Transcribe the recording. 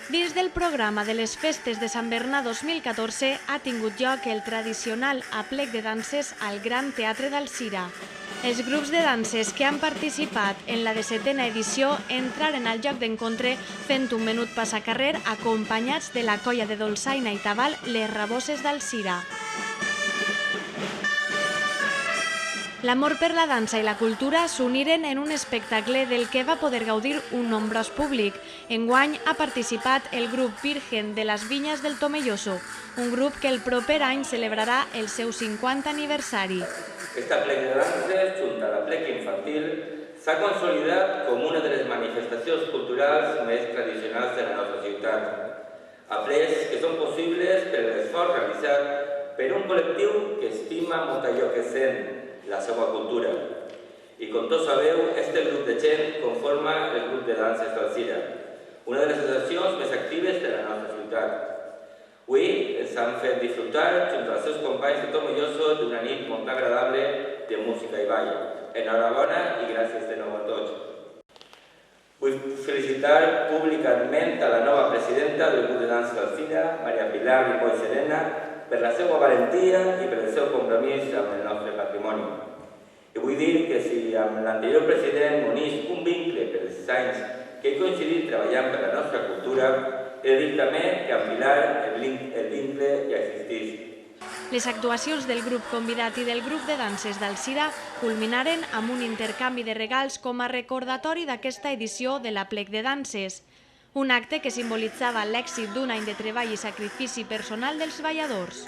Dins del programa de les festes de Sant Bernat 2014 ha tingut lloc el tradicional aplec de danses al Gran Teatre d'Alzira. Els grups de danses que han participat en la 17a edició entraren al lloc d'encontre fent un menut passacarrer acompanyats de la colla de dolçaina i tabal Les Raboses d'Alzira. L'amor per la dansa i la cultura s'uniren en un espectacle del que va poder gaudir un nombrós públic. Enguany ha participat el grup Virgen de las Viñas del Tomelloso, un grup que el proper any celebrarà el seu 50 aniversari. Esta plec de danses, junt a la plec infantil, s'ha consolidat com una de les manifestacions culturals més tradicionals de la nostra ciutat. Aplecs que són possibles per l'esforç realitzat per un col·lectiu que estima molt allò que sent, la seva cultura. I com tots sabeu, este grup de gent conforma el grup de danses d'Alzira, una de les associacions més actives de la nostra ciutat. Avui ens han fet disfrutar, junt als seus companys de Tomelloso, d'una nit molt agradable de música i ball. Enhorabona i gràcies de nou a tots. Vull felicitar públicament a la nova presidenta del grup de danses d'Alzira, Maria Pilar Ripoll Serena, per la seva valentia i per el seu compromís amb el nostre patrimoni. I vull dir que si amb l'anterior president unís un vincle per els anys que he coincidit treballant per la nostra cultura, he de dir també que amb Pilar el vincle ja existeix. Les actuacions del grup convidat i del grup de danses d'Alzira culminaren amb un intercanvi de regals com a recordatori d'aquesta edició de l'Aplec de Danses, un acte que simbolitzava l'èxit d'un any de treball i sacrifici personal dels balladors.